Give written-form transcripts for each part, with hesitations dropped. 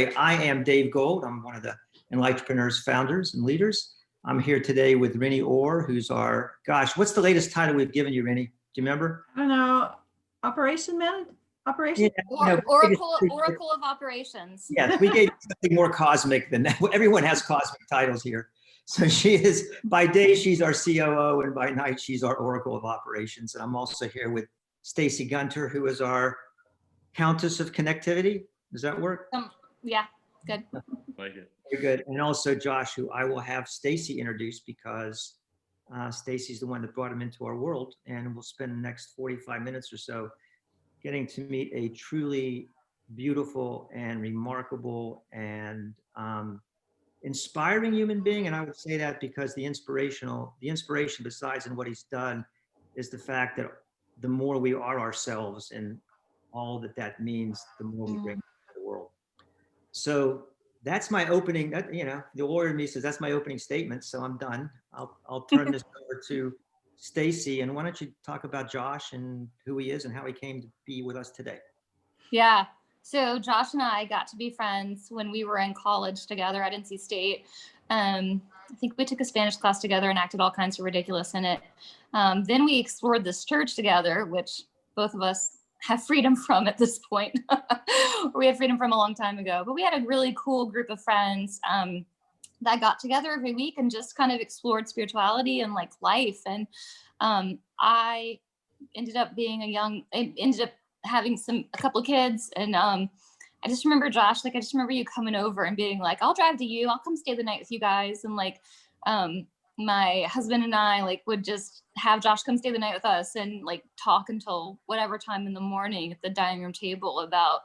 I am Dave Gold. I'm one of the Enlightrepreneurs founders and leaders. I'm here today with Rinny Orr, who's our, what's the latest title we've given you, Rinny? Do you remember? I don't know. Operation man? Operation? Yeah, Oracle of Operations. Yes, we gave something more cosmic than that. Everyone has cosmic titles here. So she is, by day, she's our COO, and by night, she's our Oracle of Operations. And I'm also here with Stacy Gunter, who is our Countess of Connectivity. Does that work? Yeah, good. Like it. Very good. And also Josh, who I will have Stacy introduce because Stacy's the one that brought him into our world. And we'll spend the next 45 minutes or so getting to meet a truly beautiful and remarkable and inspiring human being. And I would say that because the inspiration besides in what he's done is the fact that the more we are ourselves and all that means, the more we bring to the world. So that's my opening. The lawyer in me says that's my opening statement. So I'm done. I'll turn this over to Stacy. And why don't you talk about Josh and who he is and how he came to be with us today? Yeah. So Josh and I got to be friends when we were in college together at NC State. I think we took a Spanish class together and acted all kinds of ridiculous in it. Then we explored this church together, which both of us have freedom from at this point. We had freedom from a long time ago, but we had a really cool group of friends that got together every week and just kind of explored spirituality and like life. And I ended up having a couple of kids. And I just remember Josh, I just remember you coming over and being like, I'll drive to you. I'll come stay the night with you guys. And my husband and I would just have Josh come stay the night with us and talk until whatever time in the morning at the dining room table about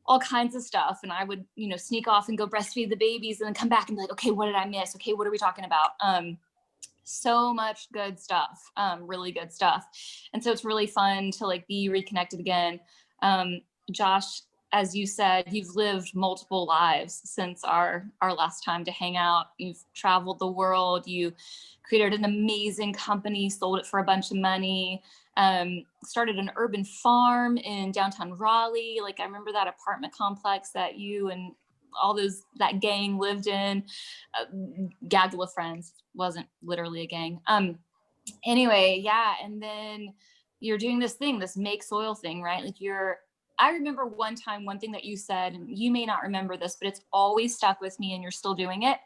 all kinds of stuff. And I would, sneak off and go breastfeed the babies and then come back and be like, okay, what did I miss? Okay, what are we talking about? So much good stuff, really good stuff. And so it's really fun to be reconnected again. Josh, as you said, you've lived multiple lives since our last time to hang out. You've traveled the world. You created an amazing company, sold it for a bunch of money, started an urban farm in downtown Raleigh. I remember that apartment complex that you and that gang lived in. Gaggle of friends, wasn't literally a gang. Anyway, yeah. And then you're doing this make soil thing, right? I remember one thing that you said, and you may not remember this, but it's always stuck with me and you're still doing it.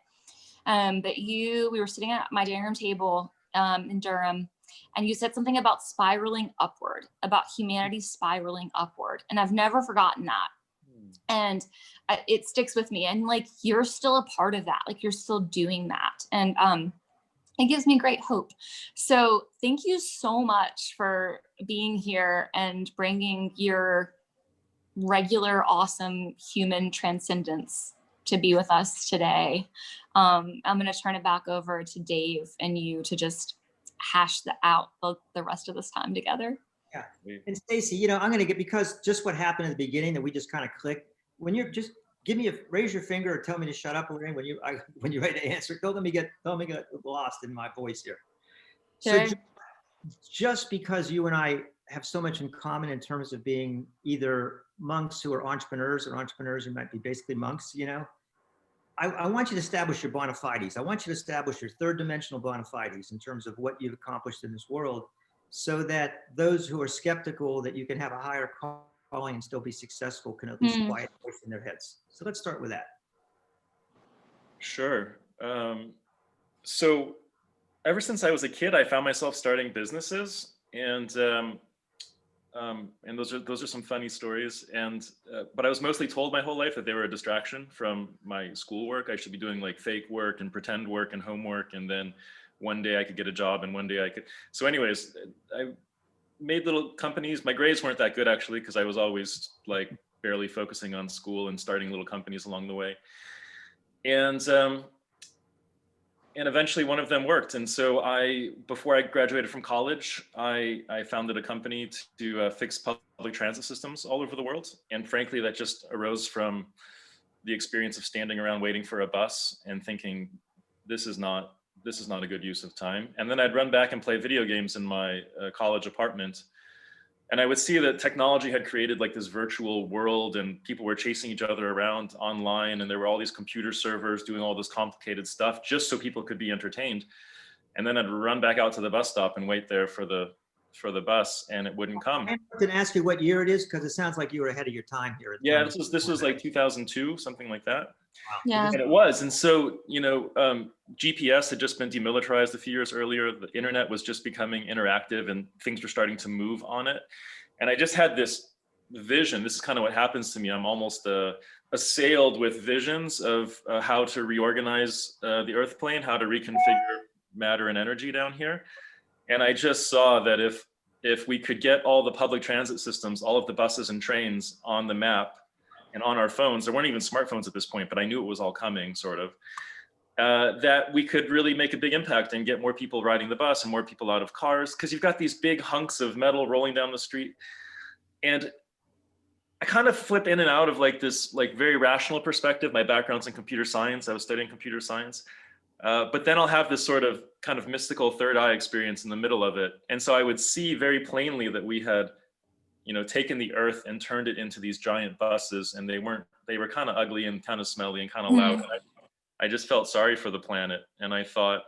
But we were sitting at my dining room table in Durham, and you said something about spiraling upward, about humanity spiraling upward. And I've never forgotten that. And it sticks with me. And you're still a part of that. You're still doing that. And it gives me great hope. So thank you so much for being here and bringing your regular, awesome human transcendence to be with us today. I'm going to turn it back over to Dave and you to just hash out the rest of this time together. Yeah. And Stacy, I'm going to because just what happened at the beginning that we just kind of clicked. When you're just raise your finger or tell me to shut up when you're ready to answer. Don't let me get lost in my voice here. Sure. So just because you and I have so much in common in terms of being either monks who are entrepreneurs or entrepreneurs who might be basically monks, I want you to establish your bona fides. I want you to establish your third dimensional bona fides in terms of what you've accomplished in this world, so that those who are skeptical that you can have a higher calling and still be successful can at least quiet voice in their heads. So let's start with that. Sure. So ever since I was a kid, I found myself starting businesses, and those are some funny stories. But I was mostly told my whole life that they were a distraction from my schoolwork. I should be doing fake work and pretend work and homework, and then one day I could get a job and one day I could. So anyways, I made little companies. My grades weren't that good actually, because I was always barely focusing on school and starting little companies along the way. And eventually one of them worked. And so before I graduated from college, I founded a company to fix public transit systems all over the world. And frankly, that just arose from the experience of standing around waiting for a bus and thinking, this is not a good use of time. And then I'd run back and play video games in my college apartment And I would see that technology had created like this virtual world, and people were chasing each other around online, and there were all these computer servers doing all this complicated stuff just so people could be entertained. And then I'd run back out to the bus stop and wait there for the bus, and it wouldn't come. I didn't ask you what year it is, because it sounds like you were ahead of your time here. Yeah, this was like 2002, something like that. Wow. Yeah. And it was. And so, GPS had just been demilitarized a few years earlier. The internet was just becoming interactive, and things were starting to move on it. And I just had this vision. This is kind of what happens to me. I'm almost assailed with visions of how to reorganize the Earth plane, how to reconfigure matter and energy down here. And I just saw that if we could get all the public transit systems, all of the buses and trains on the map and on our phones, there weren't even smartphones at this point, but I knew it was all coming, sort of, that we could really make a big impact and get more people riding the bus and more people out of cars, because you've got these big hunks of metal rolling down the street. And I kind of flip in and out of like this like very rational perspective. My background's in computer science. I was studying computer science. But then I'll have this sort of kind of mystical third eye experience in the middle of it. And so I would see very plainly that we had, taken the Earth and turned it into these giant buses, and they were kind of ugly and kind of smelly and kind of loud. And I just felt sorry for the planet. And I thought,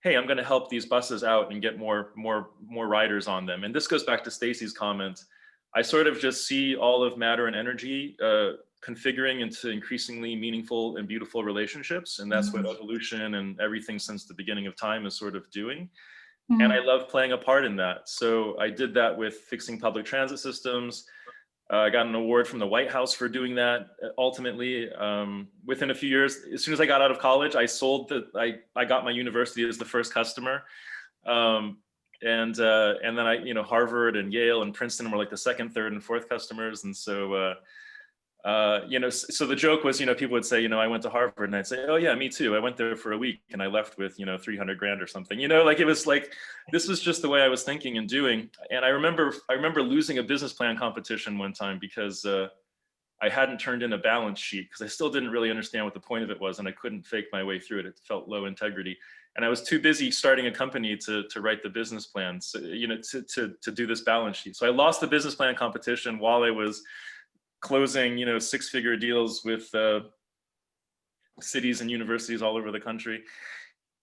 hey, I'm going to help these buses out and get more riders on them. And this goes back to Stacy's comment. I sort of just see all of matter and energy configuring into increasingly meaningful and beautiful relationships. And that's what evolution and everything since the beginning of time is sort of doing. And I love playing a part in that. So I did that with fixing public transit systems. I got an award from the White House for doing that. Ultimately, within a few years, as soon as I got out of college, I got my university as the first customer. And then Harvard and Yale and Princeton were like the second, third, and fourth customers. And so, so the joke was, people would say, I went to Harvard, and I'd say, oh yeah, me too. I went there for a week and I left with, 300 grand or something, like it was like, this was just the way I was thinking and doing. And I remember losing a business plan competition one time because I hadn't turned in a balance sheet, because I still didn't really understand what the point of it was, and I couldn't fake my way through it. It felt low integrity. And I was too busy starting a company to write the business plans, to do this balance sheet. So I lost the business plan competition while I was closing, 6-figure deals with cities and universities all over the country.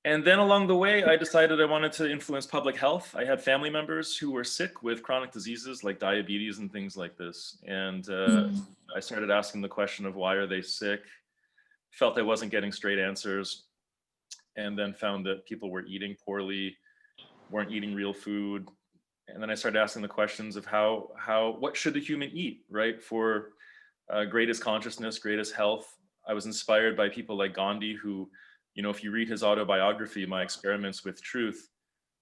And then along the way, I decided I wanted to influence public health. I had family members who were sick with chronic diseases like diabetes and things like this. And I started asking the question of why are they sick? Felt I wasn't getting straight answers. And then found that people were eating poorly, weren't eating real food. And then I started asking the questions of what should the human eat, right? For greatest consciousness, greatest health. I was inspired by people like Gandhi, who, if you read his autobiography, My Experiments with Truth,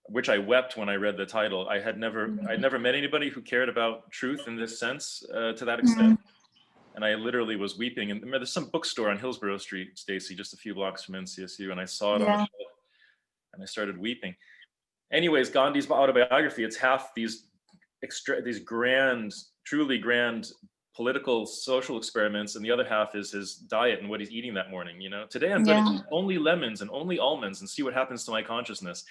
which I wept when I read the title. I'd never met anybody who cared about truth in this sense to that extent. And I literally was weeping. And there's some bookstore on Hillsborough Street, Stacy, just a few blocks from NCSU. And I saw it on the shelf and I started weeping. Anyways, Gandhi's autobiography, it's half these grand, truly grand political, social experiments, and the other half is his diet and what he's eating that morning. Today I'm going to eat only lemons and only almonds and see what happens to my consciousness.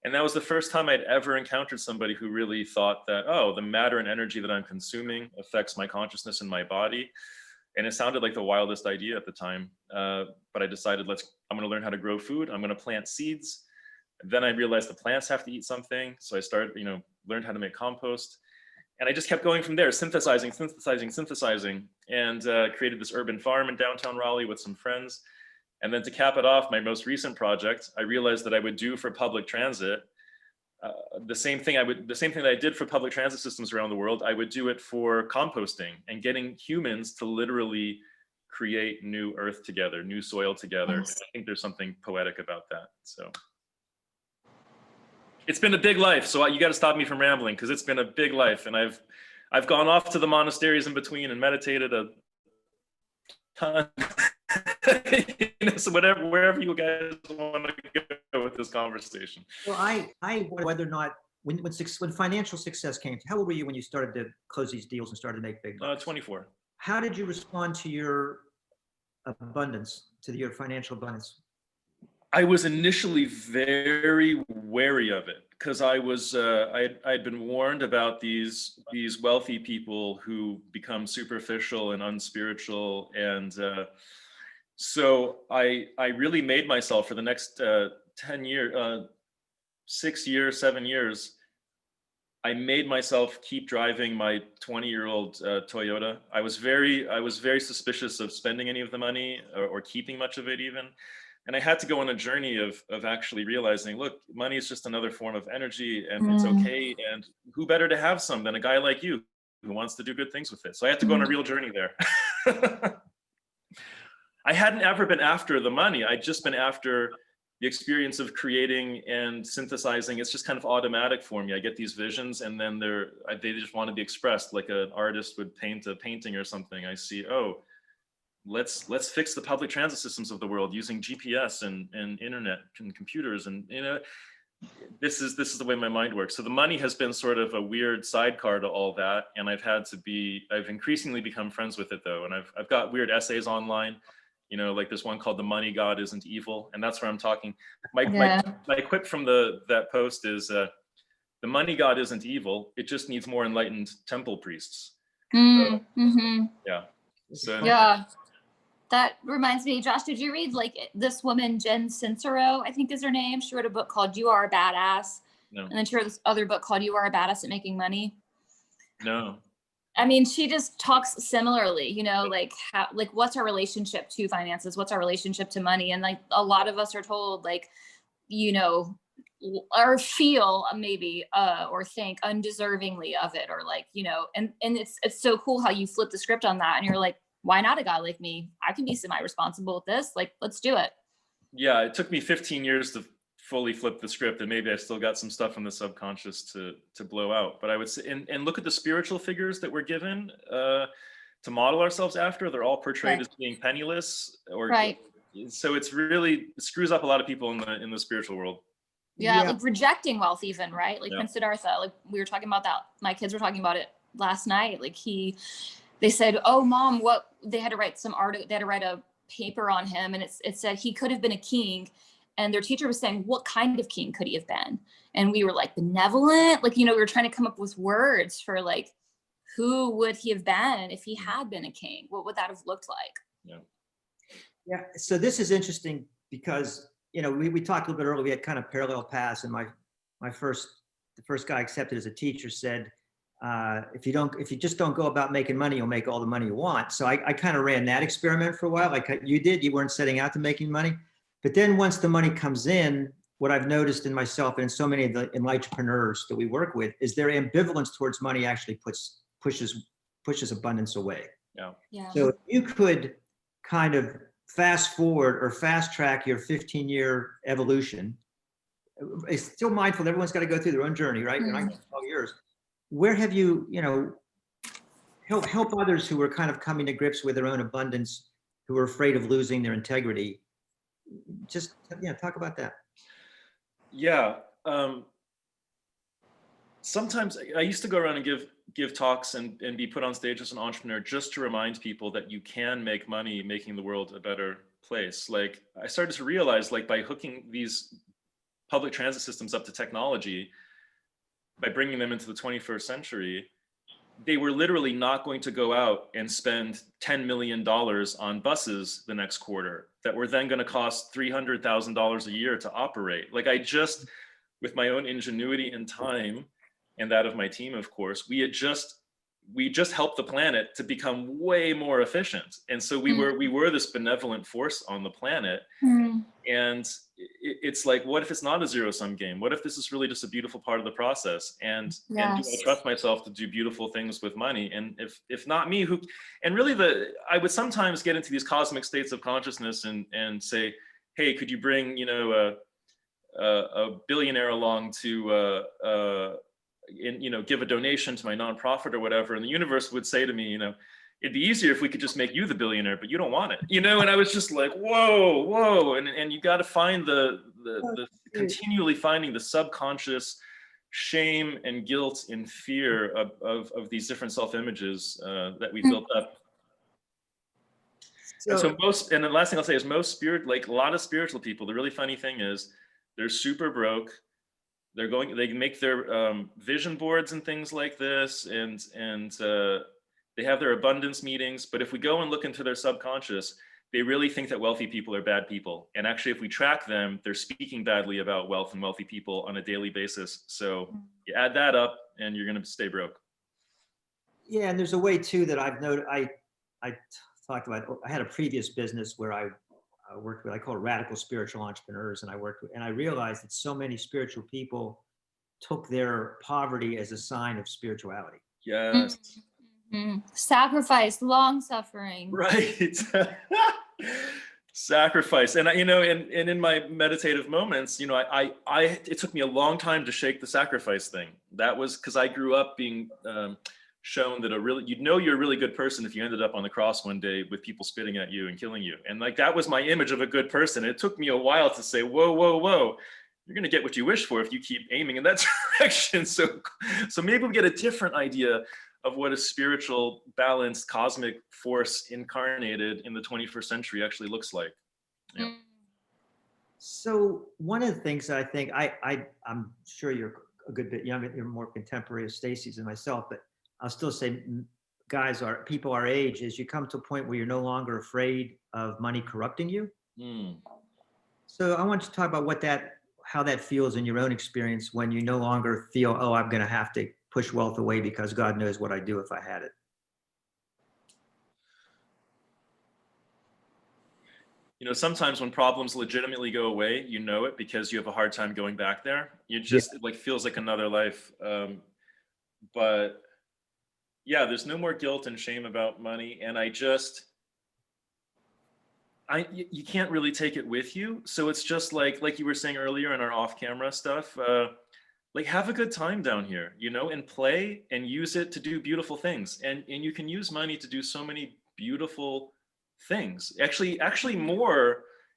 And that was the first time I'd ever encountered somebody who really thought that, oh, the matter and energy that I'm consuming affects my consciousness and my body. And it sounded like the wildest idea at the time. But I decided, I'm going to learn how to grow food. I'm going to plant seeds. Then I realized the plants have to eat something. So I started, learned how to make compost. And I just kept going from there, synthesizing, and created this urban farm in downtown Raleigh with some friends. And then to cap it off, my most recent project, I realized that I would do for public transit the same thing that I did for public transit systems around the world. I would do it for composting and getting humans to literally create new earth together, new soil together. Yes. I think there's something poetic about that. So it's been a big life. So you got to stop me from rambling, because it's been a big life, and I've gone off to the monasteries in between and meditated a ton. So wherever you guys want to go with this conversation. Well, I wonder whether or not when financial success came, how old were you when you started to close these deals and started to make big bucks? 24. How did you respond to your abundance, to your financial abundance? I was initially very wary of it, because I was I'd been warned about these wealthy people who become superficial and unspiritual, and so I really made myself for the next 10 years, 6 years, 7 years. I made myself keep driving my 20-year-old Toyota. I was very suspicious of spending any of the money or keeping much of it even. And I had to go on a journey of actually realizing, look, money is just another form of energy, and it's okay. And who better to have some than a guy like you who wants to do good things with it? So I had to go on a real journey there. I hadn't ever been after the money. I'd just been after the experience of creating and synthesizing. It's just kind of automatic for me. I get these visions, and then they just want to be expressed, like an artist would paint a painting or something. I see, oh, let's fix the public transit systems of the world using GPS and internet and computers, and this is the way my mind works. So the money has been sort of a weird sidecar to all that, and I've increasingly become friends with it though, and I've got weird essays online. Like there's one called "The Money God Isn't Evil," and that's where I'm talking. My quip from that post is, "The money god isn't evil. It just needs more enlightened temple priests." Yeah. So Yeah. That reminds me, Josh, did you read like this woman, Jen Sincero, I think is her name? She wrote a book called You Are a Badass. No. And then she wrote this other book called You Are a Badass at Making Money. No. I mean, she just talks similarly, like how, like what's our relationship to finances? What's our relationship to money? And like a lot of us are told like, or feel maybe, or think undeservingly of it, or like, and it's so cool how you flip the script on that. And you're like, why not a guy like me? I can be semi-responsible with this. Like, let's do it. Yeah. It took me 15 years to fully flip the script, and maybe I still got some stuff in the subconscious to blow out. But I would say, and look at the spiritual figures that we're given to model ourselves after. They're all portrayed as being penniless, so it screws up a lot of people in the spiritual world. Yeah, like rejecting wealth even, right? Like Prince Siddhartha, like we were talking about that. My kids were talking about it last night. Like they said, oh mom, what, they had to write some article, they had to write a paper on him, and it said he could have been a king. And their teacher was saying, what kind of king could he have been? And we were like, benevolent. Like, we were trying to come up with words for like, who would he have been if he had been a king? What would that have looked like? Yeah. So this is interesting because, we talked a little bit earlier, we had kind of parallel paths, and the first guy accepted as a teacher said, if you just don't go about making money, you'll make all the money you want. So I kind of ran that experiment for a while. Like you did, you weren't setting out to making money. But then once the money comes in, what I've noticed in myself and in so many of the Enlightrepreneurs that we work with is their ambivalence towards money actually pushes abundance away. Yeah. So you could kind of fast forward or fast track your 15-year evolution. It's still mindful. Everyone's got to go through their own journey, right? You're not going to 12 years. Where have you, help others who are kind of coming to grips with their own abundance, who are afraid of losing their integrity? Just talk about that. Yeah. Sometimes I used to go around and give talks and be put on stage as an entrepreneur just to remind people that you can make money making the world a better place. Like I started to realize, like by hooking these public transit systems up to technology, by bringing them into the 21st century, they were literally not going to go out and spend $10 million on buses the next quarter that were then going to cost $300,000 a year to operate. Like with my own ingenuity and time, and that of my team, of course, we just helped the planet to become way more efficient. And so we were this benevolent force on the planet. And it's like, what if it's not a zero-sum game? What if this is really just a beautiful part of the process? And do I trust myself to do beautiful things with money? And if not me, who? And really, I would sometimes get into these cosmic states of consciousness and say, hey, could you bring a billionaire along to give a donation to my nonprofit or whatever? And the universe would say to me, it'd be easier if we could just make you the billionaire, but you don't want it, and I was just like, whoa. And you got to find continually finding the subconscious shame and guilt and fear of these different self-images that we built up. And the last thing I'll say is a lot of spiritual people, the really funny thing is they're super broke. they make their vision boards and things like this, and they have their abundance meetings. But if we go and look into their subconscious, they really think that wealthy people are bad people. And actually, if we track them, they're speaking badly about wealth and wealthy people on a daily basis. So you add that up and you're going to stay broke. Yeah, and there's a way too that I've noted. I talked about. I had a previous business where I worked with. I call it radical spiritual entrepreneurs, and I worked with, and I realized that so many spiritual people took their poverty as a sign of spirituality. Yes. Sacrifice, long suffering. Right. Sacrifice. And and in my meditative moments, it took me a long time to shake the sacrifice thing. That was because I grew up being shown that you're a really good person if you ended up on the cross one day with people spitting at you and killing you. And like, that was my image of a good person. It took me a while to say, whoa, whoa, whoa, you're going to get what you wish for if you keep aiming in that direction. So maybe we get a different idea of what a spiritual, balanced, cosmic force incarnated in the 21st century actually looks like. Yeah. So one of the things that I think, I'm sure you're a good bit younger, you're more contemporary of Stacy's than myself, but I'll still say, people our age, is you come to a point where you're no longer afraid of money corrupting you. So I want you to talk about how that feels in your own experience when you no longer feel, oh, I'm going to have to push wealth away because God knows what I'd do if I had it. Sometimes when problems legitimately go away, you know it because you have a hard time going back there. It like feels like another life. But yeah, there's no more guilt and shame about money. And you can't really take it with you. So it's just like you were saying earlier in our off-camera stuff, like have a good time down here, and play and use it to do beautiful things. And you can use money to do so many beautiful things. Actually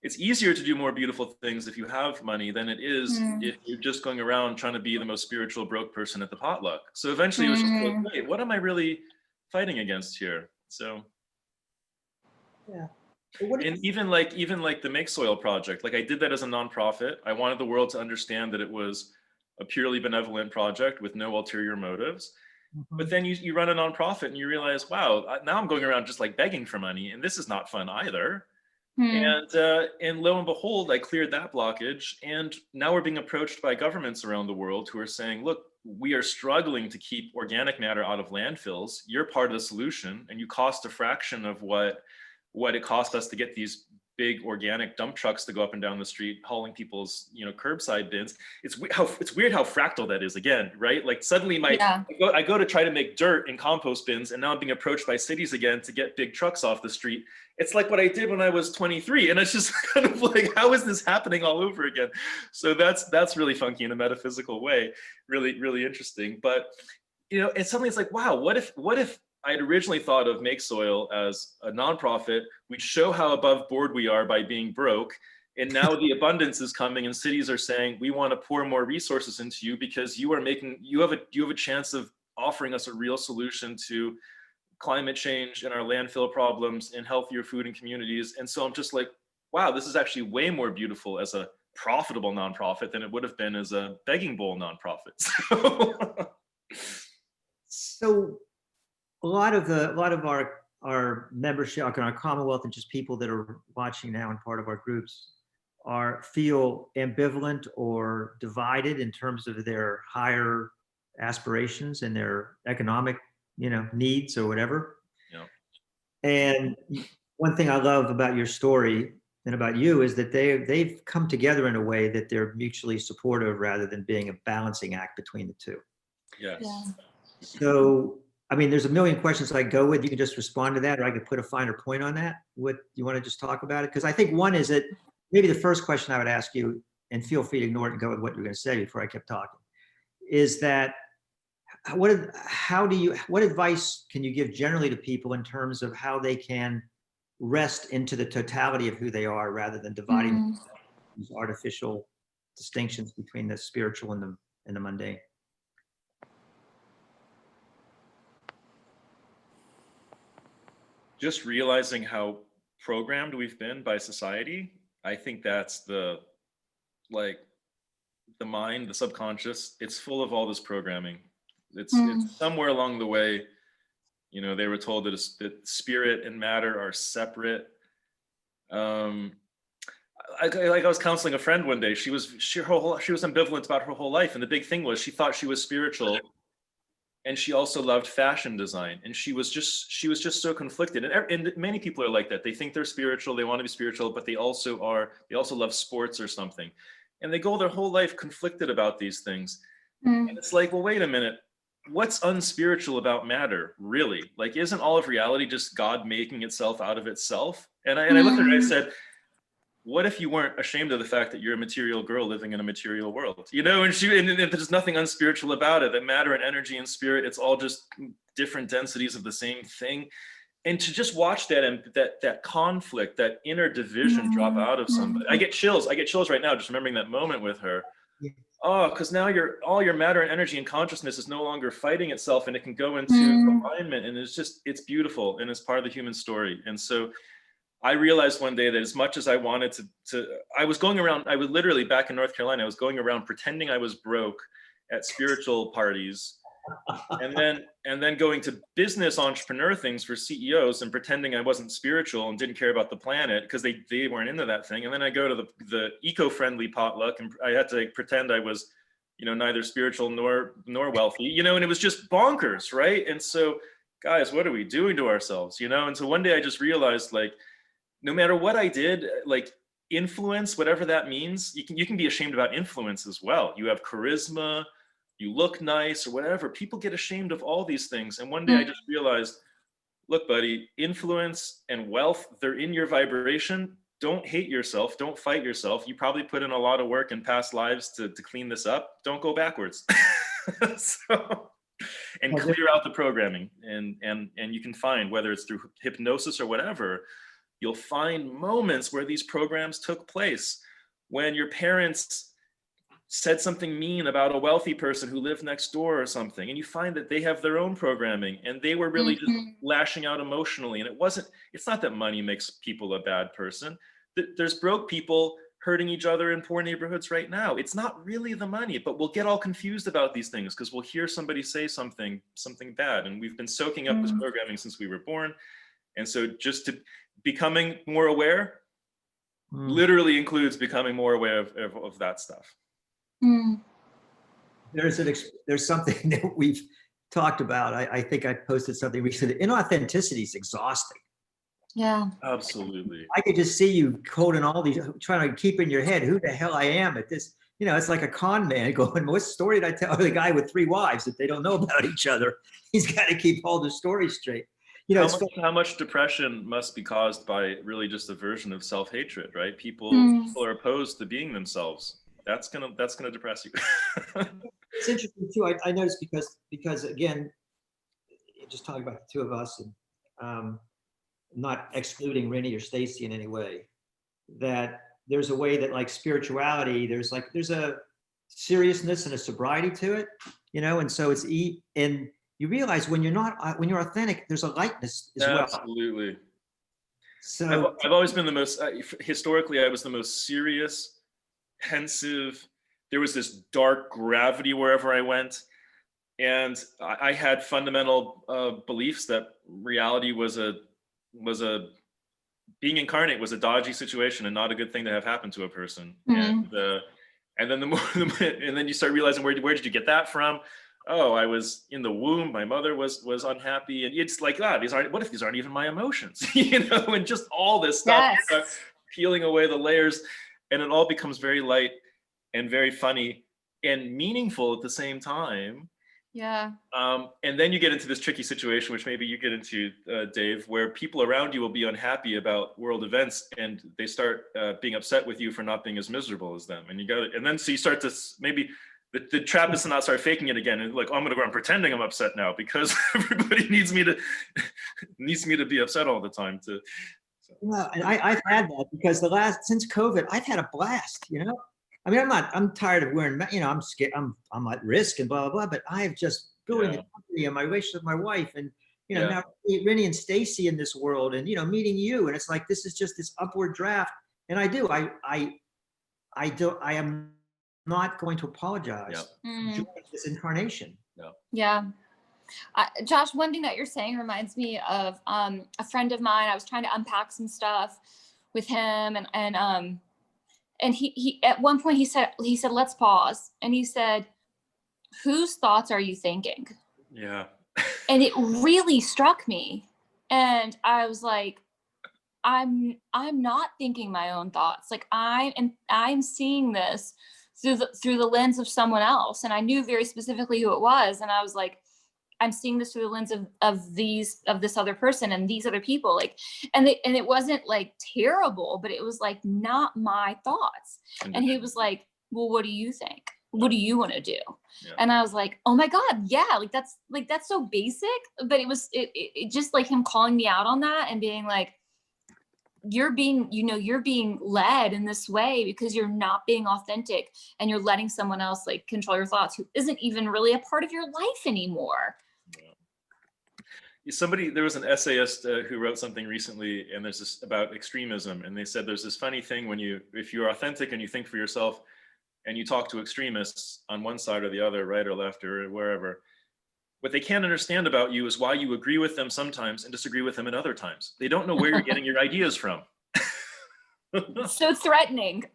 it's easier to do more beautiful things if you have money than it is if you're just going around trying to be the most spiritual broke person at the potluck. So eventually it was just like, wait, what am I really fighting against here? So yeah. And even like the Make Soil project, like I did that as a nonprofit. I wanted the world to understand that it was a purely benevolent project with no ulterior motives. But then you run a nonprofit and you realize, wow, now I'm going around just like begging for money, and this is not fun either. And lo and behold, I cleared that blockage, and now we're being approached by governments around the world who are saying, look, we are struggling to keep organic matter out of landfills. You're part of the solution, and you cost a fraction of what it cost us to get these big organic dump trucks to go up and down the street hauling people's curbside bins. It's weird how fractal that is again, right? Like suddenly I go to try to make dirt in compost bins, and now I'm being approached by cities again to get big trucks off the street. It's like what I did when I was 23, and it's just kind of like, how is this happening all over again? So that's really funky in a metaphysical way, really, really interesting. But and suddenly it's like, wow, what if I had originally thought of Make Soil as a nonprofit. We'd show how above board we are by being broke. And now the abundance is coming, and cities are saying, we want to pour more resources into you because you have a chance of offering us a real solution to climate change and our landfill problems and healthier food and communities. And so I'm just like, wow, this is actually way more beautiful as a profitable nonprofit than it would have been as a begging bowl nonprofit. So a lot of our membership, our Commonwealth, and just people that are watching now and part of our groups feel ambivalent or divided in terms of their higher aspirations and their economic, needs or whatever. Yeah. And one thing I love about your story and about you is that they've come together in a way that they're mutually supportive rather than being a balancing act between the two. Yes. Yeah. So, I mean, there's a million questions I go with. You can just respond to that, or I could put a finer point on that. What you want to just talk about it? Because I think one is that maybe the first question I would ask you, and feel free to ignore it and go with what you're going to say before I kept talking, is that what advice can you give generally to people in terms of how they can rest into the totality of who they are rather than dividing these artificial distinctions between the spiritual and the mundane? Just realizing how programmed we've been by society. I think that's the the mind, the subconscious, it's full of all this programming. It's somewhere along the way, you know, they were told that, that spirit and matter are separate. Like I was counseling a friend one day. She was ambivalent about her whole life, and the big thing was she thought she was spiritual, and she also loved fashion design, and she was just so conflicted. And many people are like that. They think they're spiritual, they want to be spiritual, but they also love sports or something, and they go their whole life conflicted about these things. And it's like, well, wait a minute. What's unspiritual about matter, really? Like, isn't all of reality just God making itself out of itself? And I looked at her and I said, what if you weren't ashamed of the fact that you're a material girl living in a material world? You know, and there's nothing unspiritual about it, that matter and energy and spirit, it's all just different densities of the same thing. And to just watch that, and that conflict, that inner division drop out of somebody. I get chills right now just remembering that moment with her. Oh, because now all your matter and energy and consciousness is no longer fighting itself, and it can go into alignment, and it's beautiful, and it's part of the human story. And so I realized one day that as much as I wanted I was going around, I was literally back in North Carolina, I was going around pretending I was broke at spiritual parties, and then going to business entrepreneur things for CEOs and pretending I wasn't spiritual and didn't care about the planet because they weren't into that thing. And then I go to the eco-friendly potluck, and I had to pretend I was, you know, neither spiritual nor wealthy, you know, and it was just bonkers, right? And so, guys, what are we doing to ourselves, you know? And so one day I just realized, like, no matter what I did, like, influence, whatever that means, you can be ashamed about influence as well. You have charisma, you look nice or whatever. People get ashamed of all these things. And one day I just realized, look, buddy, influence and wealth, they're in your vibration. Don't hate yourself. Don't fight yourself. You probably put in a lot of work in past lives to clean this up. Don't go backwards. And clear out the programming. And you can find, whether it's through hypnosis or whatever, you'll find moments where these programs took place, when your parents said something mean about a wealthy person who lived next door or something, and you find that they have their own programming, and they were really just lashing out emotionally. And it's not that money makes people a bad person. There's broke people hurting each other in poor neighborhoods right now. It's not really the money, but we'll get all confused about these things because we'll hear somebody say something bad, and we've been soaking up this programming since we were born. And so just to becoming more aware literally includes becoming more aware of that stuff. There's something that we've talked about. I think I posted something recently. Inauthenticity is exhausting. Yeah, absolutely. I could just see you quoting all these, trying to keep in your head who the hell I am at this. You know, it's like a con man going, what story did I tell the guy with 3 wives that they don't know about each other? He's got to keep all the stories straight. You know, how much depression must be caused by really just a version of self-hatred, right? People are opposed to being themselves. That's gonna depress you. It's interesting too. I noticed because again, just talking about the two of us, and not excluding Rennie or Stacy in any way, that there's a way that, like, spirituality, there's a seriousness and a sobriety to it, you know, and so and you realize when you're authentic, there's a lightness as well. Absolutely. So I've always been the most, historically, I was the most serious, pensive. There was this dark gravity wherever I went. And I had fundamental beliefs that reality was being incarnate was a dodgy situation and not a good thing to have happen to a person. And then and then you start realizing, where did you get that from? Oh, I was in the womb. My mother was unhappy, and it's like, what if these aren't even my emotions? You know, and just all this stuff, peeling away the layers, and it all becomes very light and very funny and meaningful at the same time. Yeah. And then you get into this tricky situation, which maybe you get into, Dave, where people around you will be unhappy about world events, and they start being upset with you for not being as miserable as them. And so you start to maybe. The trap is to not start faking it again, and like, I'm gonna go around pretending I'm upset now because everybody needs me to be upset all the time. Well, and I've had that because since COVID, I've had a blast. You know, I mean, I'm tired of wearing. You know, I'm scared. I'm at risk and blah blah blah. But I have just building a company and my relationship with my wife, and you know, now Rennie and Stacy in this world, and you know, meeting you, and it's like this is just this upward draft. And I am not going to apologize Mm. for this incarnation. Yeah. Josh, one thing that you're saying reminds me of a friend of mine. I was trying to unpack some stuff with him, and he at one point he said, let's pause. And he said, whose thoughts are you thinking? Yeah. And it really struck me. And I was like, I'm not thinking my own thoughts. Like I'm seeing this through the lens of someone else. And I knew very specifically who it was. And I was like, I'm seeing this through the lens of this other person and these other people. Like, and it wasn't like terrible, but it was like not my thoughts. And he was like, well, what do you think? What do you want to do? Yeah. And I was like, oh my God, yeah, that's so basic. But it was it just like him calling me out on that and being like, you're being led in this way because you're not being authentic and you're letting someone else like control your thoughts who isn't even really a part of your life anymore. There was an essayist who wrote something recently, and there's this about extremism, and they said there's this funny thing if you're authentic and you think for yourself and you talk to extremists on one side or the other, right or left or wherever, what they can't understand about you is why you agree with them sometimes and disagree with them at other times. They don't know where you're getting your ideas from. So threatening.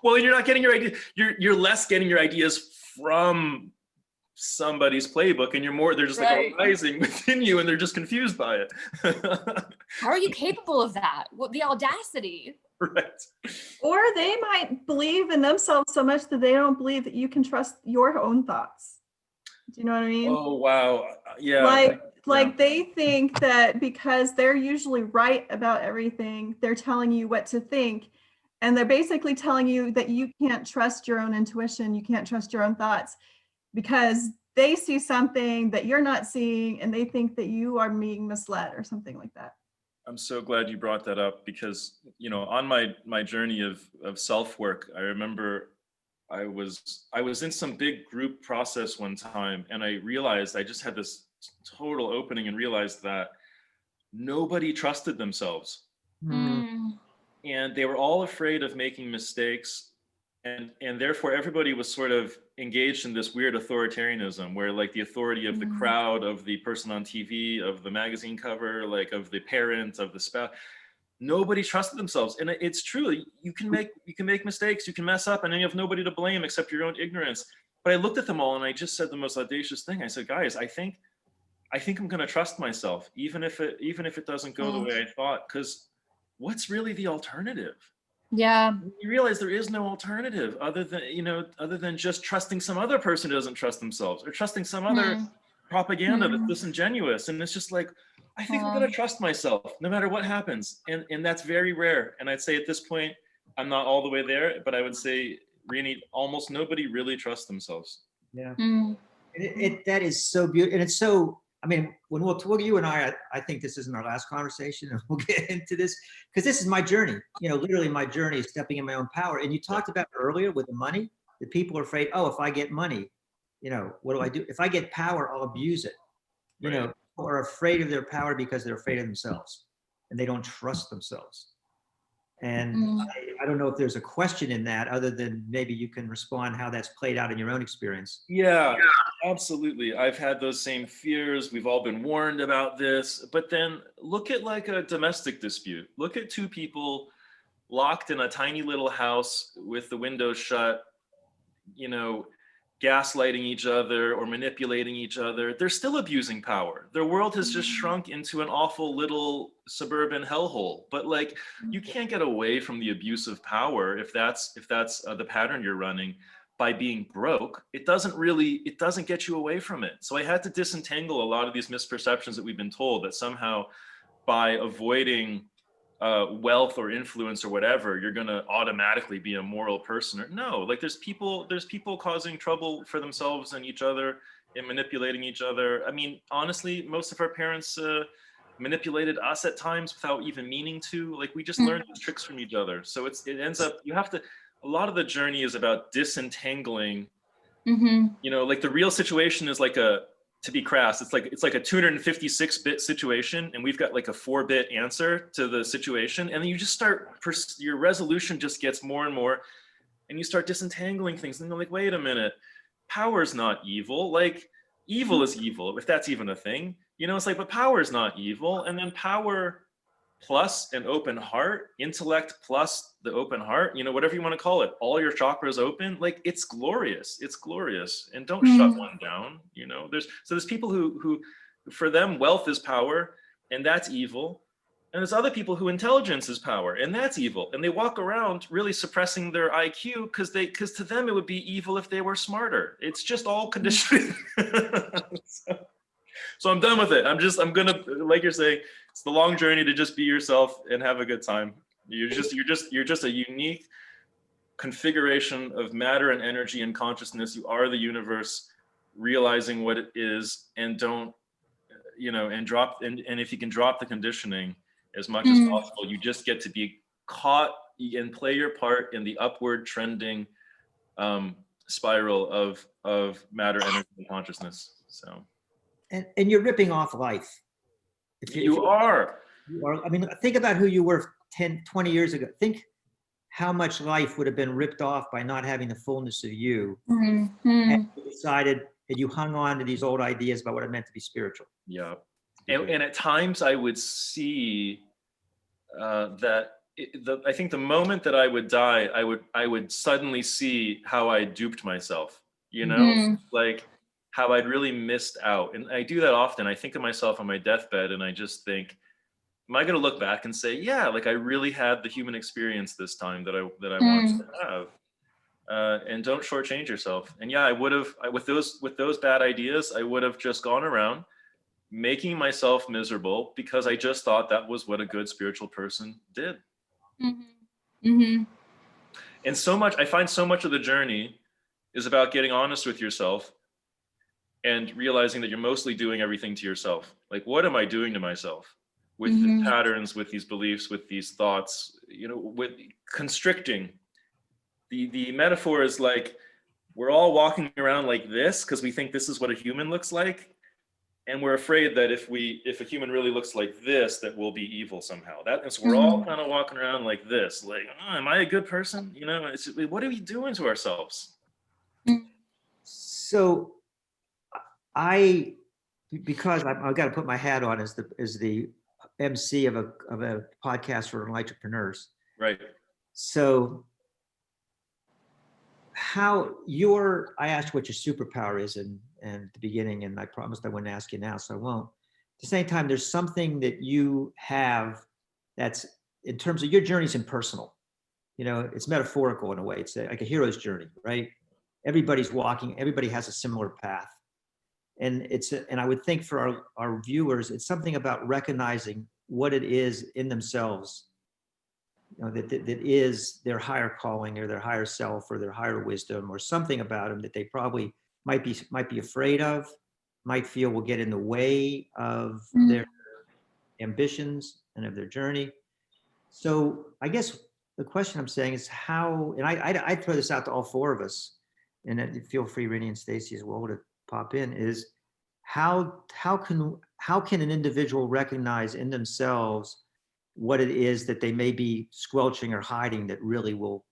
Well, you're not getting your ideas. You're less getting your ideas from somebody's playbook, and they're just like arising within you, and they're just confused by it. How are you capable of that? What the audacity? Right. Or they might believe in themselves so much that they don't believe that you can trust your own thoughts. Do you know what I mean? Oh, wow. Yeah. Like they think that because they're usually right about everything, they're telling you what to think. And they're basically telling you that you can't trust your own intuition. You can't trust your own thoughts because they see something that you're not seeing and they think that you are being misled or something like that. I'm so glad you brought that up because, on my journey of self-work, I remember I was in some big group process one time, and I realized I just had this total opening and realized that nobody trusted themselves. And they were all afraid of making mistakes. And therefore everybody was sort of engaged in this weird authoritarianism where like the authority of the crowd, of the person on TV, of the magazine cover, like of the parent, of the spouse, nobody trusted themselves. And it's true, you can make mistakes, you can mess up, and then you have nobody to blame except your own ignorance. But I looked at them all and I just said the most audacious thing. I said, guys, I think I'm going to trust myself, even if it doesn't go the way I thought, because what's really the alternative? Yeah. You realize there is no alternative other than just trusting some other person who doesn't trust themselves, or trusting some other propaganda that's disingenuous. And it's just like, I think I'm going to trust myself no matter what happens. And that's very rare. And I'd say at this point, I'm not all the way there, but I would say, Rini, almost nobody really trusts themselves. Yeah. That is so beautiful. And it's so, I mean, when we'll talk, you and I think this isn't our last conversation, and we'll get into this because this is my journey. Literally my journey is stepping in my own power. And you talked about earlier with the money, that people are afraid, oh, if I get money, what do I do? If I get power, I'll abuse it. People are afraid of their power because they're afraid of themselves and they don't trust themselves. And I don't know if there's a question in that other than maybe you can respond how that's played out in your own experience. Yeah, absolutely. I've had those same fears. We've all been warned about this. But then look at like a domestic dispute. Look at two people locked in a tiny little house with the windows shut, gaslighting each other or manipulating each other. They're still abusing power. Their world has just shrunk into an awful little suburban hellhole. But like, you can't get away from the abuse of power if that's the pattern you're running by being broke. It doesn't get you away from it. So I had to disentangle a lot of these misperceptions that we've been told that somehow by avoiding wealth or influence or whatever, you're going to automatically be a moral person. No, like there's people causing trouble for themselves and each other and manipulating each other. I mean, honestly, most of our parents manipulated us at times without even meaning to. Like we just learned these tricks from each other. So it ends up, a lot of the journey is about disentangling, like the real situation is like to be crass, it's like a 256-bit situation, and we've got like a 4-bit answer to the situation, and then you just start, your resolution just gets more and more and you start disentangling things, and you're like, wait a minute, power is not evil. Like, evil is evil, if that's even a thing. You know, it's like, but power is not evil. And then power plus an open heart, intellect plus the open heart, you know, whatever you want to call it, all your chakras open, like, it's glorious. It's glorious. And don't shut one down. You know, there's people who for them, wealth is power, and that's evil. And there's other people who intelligence is power, and that's evil. And they walk around really suppressing their IQ because to them it would be evil if they were smarter. It's just all conditioning. So I'm done with it. I'm gonna, like you're saying, it's the long journey to just be yourself and have a good time. You're just a unique configuration of matter and energy and consciousness. You are the universe, realizing what it is, and don't, you know, and if you can drop the conditioning as much as possible, you just get to be caught and play your part in the upward trending spiral of matter, energy, and consciousness. So. And you're ripping off life. You are. I mean, think about who you were 10, 20 years ago. Think how much life would have been ripped off by not having the fullness of you. And you decided that you hung on to these old ideas about what it meant to be spiritual. Yeah. And at times I would see that I think the moment that I would die, I would suddenly see how I duped myself, you know, like how I'd really missed out. And I do that often. I think of myself on my deathbed and I just think, am I going to look back and say, yeah, like I really had the human experience this time that I wanted to have. And don't shortchange yourself. And yeah, I would have, with those bad ideas, I would have just gone around making myself miserable because I just thought that was what a good spiritual person did. And I find so much of the journey is about getting honest with yourself and realizing that you're mostly doing everything to yourself. Like, what am I doing to myself with the patterns, with these beliefs, with these thoughts, you know, with constricting? The metaphor is like, we're all walking around like this because we think this is what a human looks like. And we're afraid that if a human really looks like this, that we'll be evil somehow. So we're all kind of walking around like this, like, oh, am I a good person? You know, what are we doing to ourselves? So because I've got to put my hat on as the MC of a podcast for Enlightrepreneurs. Right. So I asked what your superpower is and at the beginning, and I promised I wouldn't ask you now, so I won't. At the same time, there's something that you have that's, in terms of your journey's impersonal. You know, it's metaphorical in a way. It's like a hero's journey, right? Everybody's walking, everybody has a similar path. And I would think for our viewers, it's something about recognizing what it is in themselves, you know, that is their higher calling or their higher self or their higher wisdom or something about them that they probably might be afraid of, might feel will get in the way of their ambitions and of their journey. So I guess the question I'm saying is how, and I throw this out to all four of us, and feel free, Rennie and Stacy as well, to pop in, is how can an individual recognize in themselves what it is that they may be squelching or hiding that really will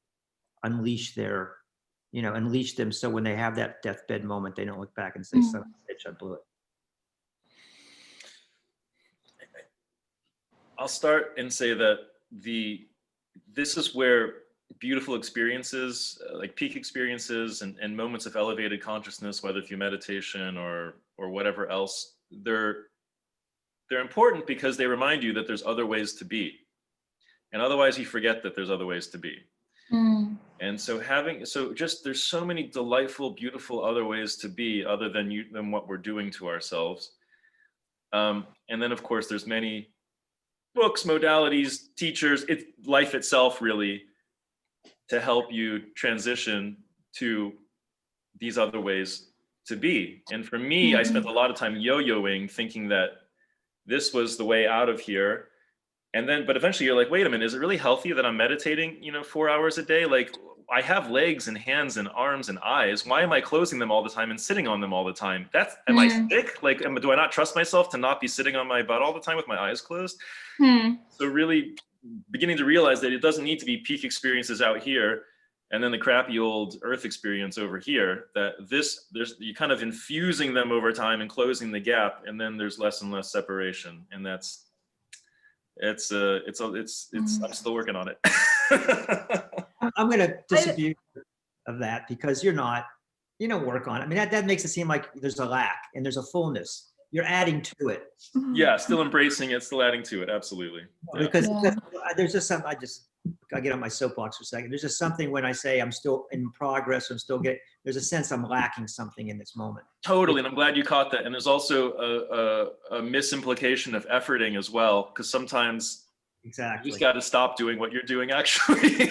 unleash them, so when they have that deathbed moment, they don't look back and say, son of a bitch, I blew it. I'll start and say that this is where beautiful experiences, like peak experiences and moments of elevated consciousness, whether through meditation or whatever else, they're important because they remind you that there's other ways to be. And otherwise you forget that there's other ways to be. And so there's so many delightful, beautiful other ways to be other than what we're doing to ourselves. And then of course there's many books, modalities, teachers, it's life itself really, to help you transition to these other ways to be. And for me, I spent a lot of time yo-yoing, thinking that this was the way out of here. But eventually you're like, wait a minute, is it really healthy that I'm meditating, 4 hours a day? Like, I have legs and hands and arms and eyes. Why am I closing them all the time and sitting on them all the time? Am I sick? Like, do I not trust myself to not be sitting on my butt all the time with my eyes closed? So really beginning to realize that it doesn't need to be peak experiences out here. and then the crappy old earth experience over here, that there's you kind of infusing them over time and closing the gap, and then there's less and less separation, and that's I'm still working on it. I'm going to disabuse of that because you don't work on it. I mean, that makes it seem like there's a lack and there's a fullness. You're adding to it. Yeah, still embracing it, still adding to it. Absolutely. Yeah. Because there's just something, I get on my soapbox for a second. There's just something when I say I'm still in progress, there's a sense I'm lacking something in this moment. Totally, and I'm glad you caught that. And there's also a misimplication of efforting as well, because sometimes exactly you just got to stop doing what you're doing, actually.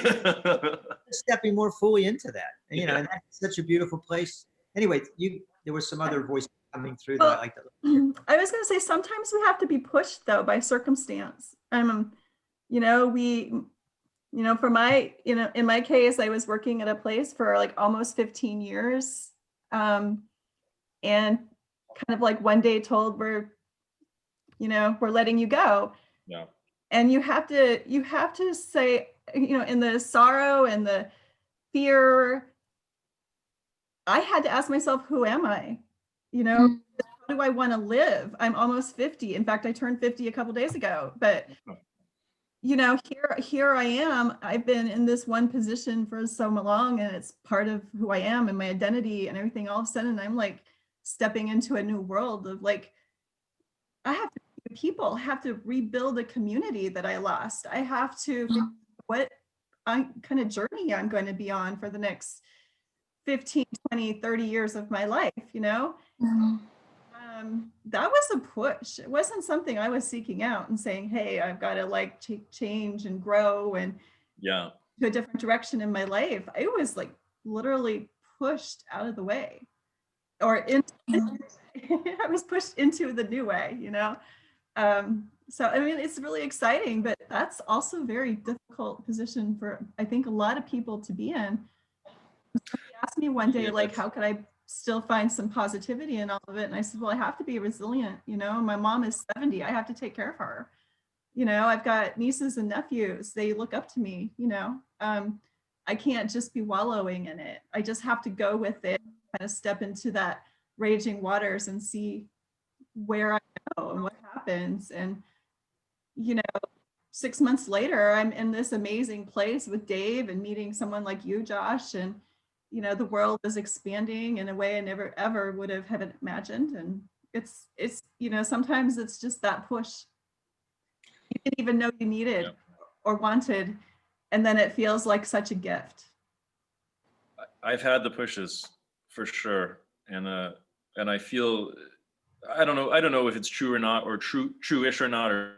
Stepping more fully into that, and, and that's such a beautiful place. Anyway, there was some other voice coming through that I like that. I was going to say, sometimes we have to be pushed though by circumstance. For my, in my case, I was working at a place for like almost 15 years. And kind of like one day told we're letting you go. Yeah. And you have to say, in the sorrow and the fear, I had to ask myself, who am I? How do I want to live? I'm almost 50. In fact, I turned 50 a couple days ago, but here I am. I've been in this one position for so long, and it's part of who I am and my identity and everything. All of a sudden, I'm like stepping into a new world of like, people have to rebuild a community that I lost. I have to figure out what kind of journey I'm going to be on for the next 15, 20, 30 years of my life, that was a push. It wasn't something I was seeking out and saying, hey, I've got to like change and grow and to a different direction in my life. I was like literally pushed out of the way, or I was pushed into the new way, So, I mean, it's really exciting, but that's also a very difficult position for, I think, a lot of people to be in. Somebody asked me one day, like, how could I still find some positivity in all of it? And I said, well, I have to be resilient. My mom is 70. I have to take care of her. I've got nieces and nephews. They look up to me, I can't just be wallowing in it. I just have to go with it, kind of step into that raging waters and see where I go and what happens. And, 6 months later, I'm in this amazing place with Dave and meeting someone like you, Josh, and the world is expanding in a way I never ever would have imagined. And it's sometimes it's just that push you didn't even know you needed or wanted, and then it feels like such a gift. I've had the pushes for sure, and I feel, I don't know if it's true or not, or true-ish or not, or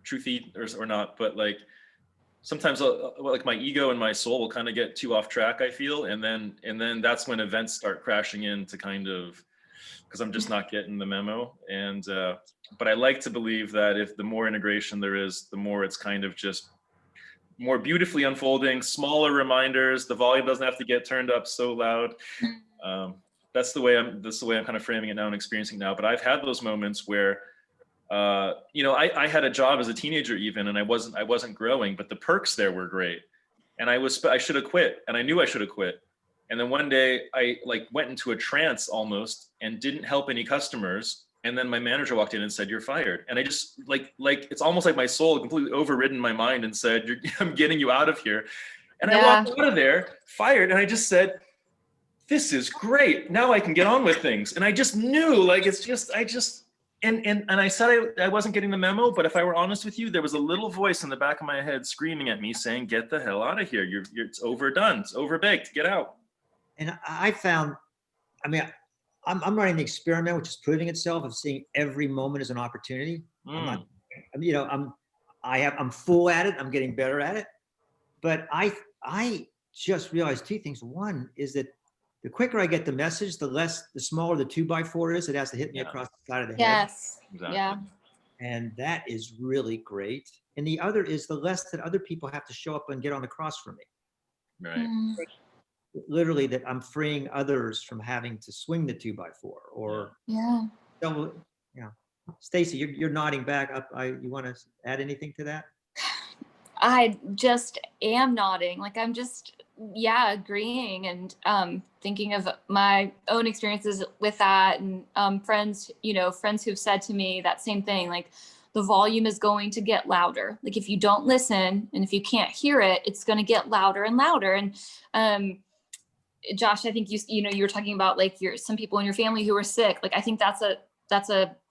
truthy or not, but like sometimes like my ego and my soul will kind of get too off track, I feel, and then that's when events start crashing in to kind of, because I'm just not getting the memo. And but I like to believe that if the more integration there is, the more it's kind of just more beautifully unfolding, smaller reminders, the volume doesn't have to get turned up so loud. That's the way I'm kind of framing it now and experiencing it now. But I've had those moments where I had a job as a teenager even, and I wasn't growing, but the perks there were great. And I should have quit, and I knew I should have quit. And then one day I like went into a trance almost and didn't help any customers. And then my manager walked in and said, "You're fired." And I just like it's almost like my soul completely overridden my mind and said, "I'm getting you out of here." And I walked out of there fired. And I just said, "This is great. Now I can get on with things." And I just knew, like, And I said I wasn't getting the memo, but if I were honest with you, there was a little voice in the back of my head screaming at me saying, "Get the hell out of here. It's overdone. It's overbaked. Get out." And I found, I'm running the experiment, which is proving itself, of seeing every moment as an opportunity. I'm full at it. I'm getting better at it. But I just realized two things. One is that the quicker I get the message, the smaller the 2x4 is. It has to hit me across the side of the head. Yes. Exactly. Yeah. And that is really great. And the other is the less that other people have to show up and get on the cross for me. Right. Literally, that I'm freeing others from having to swing the 2x4 or double. Stacy, you're nodding back up. You want to add anything to that? I just am nodding. Like I'm just yeah, agreeing and thinking of my own experiences with that, and friends, friends who've said to me that same thing, like the volume is going to get louder. Like if you don't listen and if you can't hear it, it's going to get louder and louder. And Josh, I think you were talking about like some people in your family who are sick. Like I think that's a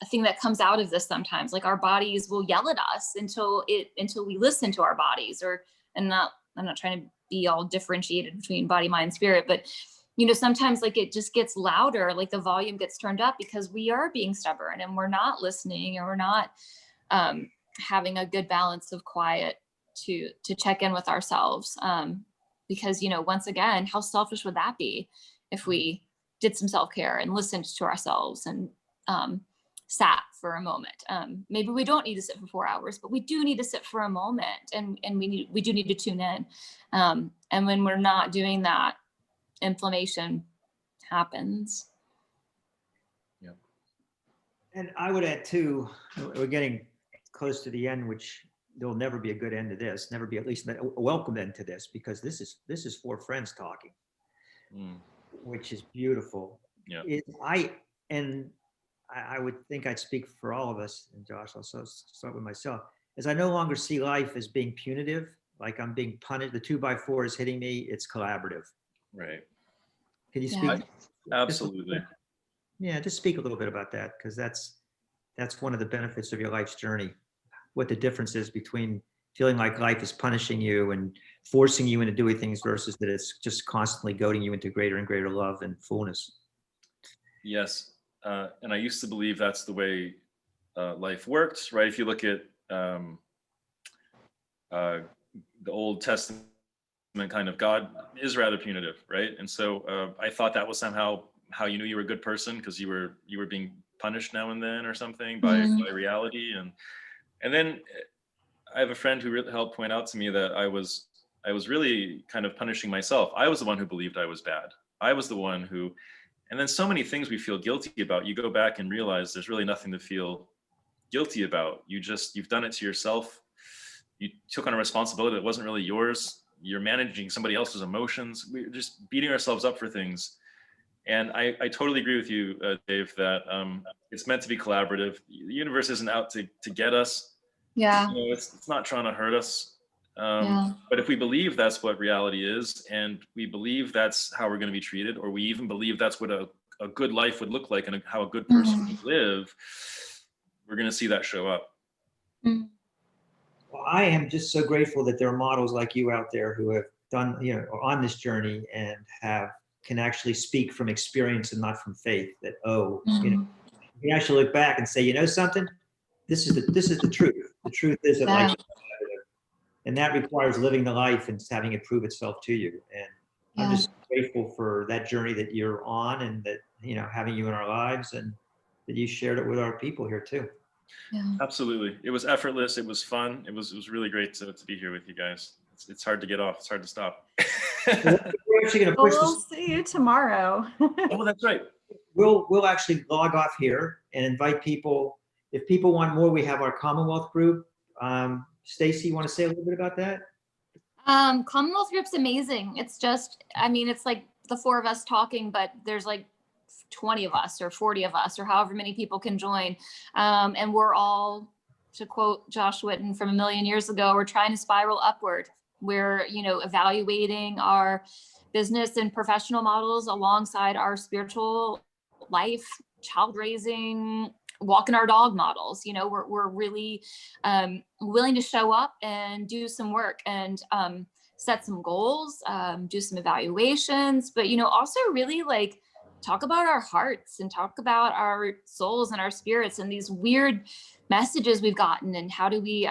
thing that comes out of this sometimes. Like our bodies will yell at us until we listen to our bodies, I'm not trying to be all differentiated between body, mind, spirit, but sometimes like it just gets louder, like the volume gets turned up because we are being stubborn and we're not listening, and we're not having a good balance of quiet to check in with ourselves. Because, once again, how selfish would that be if we did some self-care and listened to ourselves and sat for a moment. Maybe we don't need to sit for 4 hours, but we do need to sit for a moment, and we do need to tune in. And when we're not doing that, inflammation happens. Yeah. And I would add too, we're getting close to the end, which there'll never be a good end to this, never be at least a welcome end to this, because this is four friends talking, which is beautiful. Yeah. I would think I'd speak for all of us, and Josh, I'll start with myself, is I no longer see life as being punitive, like I'm being punished. The 2x4 is hitting me. It's collaborative. Right. Can you speak? Absolutely. Just speak a little bit about that, because that's one of the benefits of your life's journey. What the difference is between feeling like life is punishing you and forcing you into doing things versus that it's just constantly goading you into greater and greater love and fullness. Yes. And I used to believe that's the way life worked, right? If you look at the Old Testament kind of, God is rather punitive, right? And so I thought that was somehow how you knew you were a good person, because you were being punished now and then or something by reality. And then I have a friend who really helped point out to me that I was really kind of punishing myself. I was the one who believed I was bad. I was the one who. And then so many things we feel guilty about, you go back and realize there's really nothing to feel guilty about. You've done it to yourself. You took on a responsibility that wasn't really yours. You're managing somebody else's emotions. We're just beating ourselves up for things. And I totally agree with you, Dave, that it's meant to be collaborative. The universe isn't out to get us. Yeah. It's not trying to hurt us. But if we believe that's what reality is, and we believe that's how we're going to be treated, or we even believe that's what a good life would look like and how a good person would live, we're going to see that show up. Well, I am just so grateful that there are models like you out there who have done, are on this journey and can actually speak from experience and not from faith. That we actually look back and say, something, this is the truth. The truth is that life is collaborative, and that requires living the life and having it prove itself to you. And I'm just grateful for that journey that you're on, and that having you in our lives, and that you shared it with our people here too. Yeah. Absolutely. It was effortless. It was fun. It was really great to be here with you guys. It's hard to get off. It's hard to stop. We're actually going to push We'll see you tomorrow. Oh, that's right. We'll actually log off here and invite people. If people want more, we have our Commonwealth group. Stacy, you want to say a little bit about that? Commonwealth group's amazing. It's just, it's like the four of us talking, but there's like 20 of us or 40 of us or however many people can join. And we're all, to quote Josh Whiton from a million years ago, we're trying to spiral upward. We're, evaluating our business and professional models alongside our spiritual life, child raising, walking our dog models. We're really willing to show up and do some work and set some goals, do some evaluations, but, also really like talk about our hearts and talk about our souls and our spirits and these weird messages we've gotten, and how do we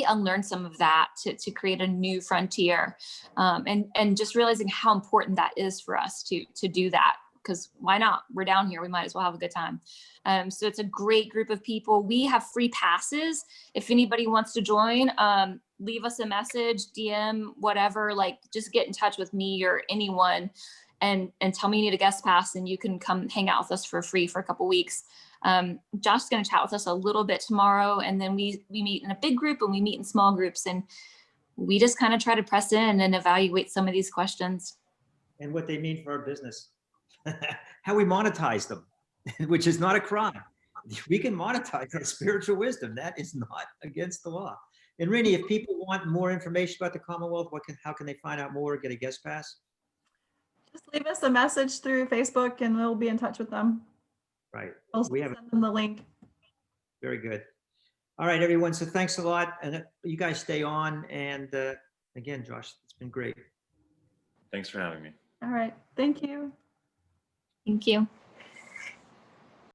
unlearn some of that to create a new frontier, and just realizing how important that is for us to do that, because why not? We're down here, we might as well have a good time. So it's a great group of people. We have free passes. If anybody wants to join, leave us a message, DM, whatever, like just get in touch with me or anyone and tell me you need a guest pass, and you can come hang out with us for free for a couple weeks. Josh's going to chat with us a little bit tomorrow, and then we meet in a big group and we meet in small groups, and we just kind of try to press in and evaluate some of these questions. And what they mean for our business. How we monetize them, which is not a crime. We can monetize that spiritual wisdom. That is not against the law. And Rini, if people want more information about the Commonwealth, how can they find out more, get a guest pass? Just leave us a message through Facebook and we'll be in touch with them. Right. We'll We have send them the link. Very good. All right, everyone. So thanks a lot. And you guys stay on. And again, Josh, it's been great. Thanks for having me. All right. Thank you. Thank you.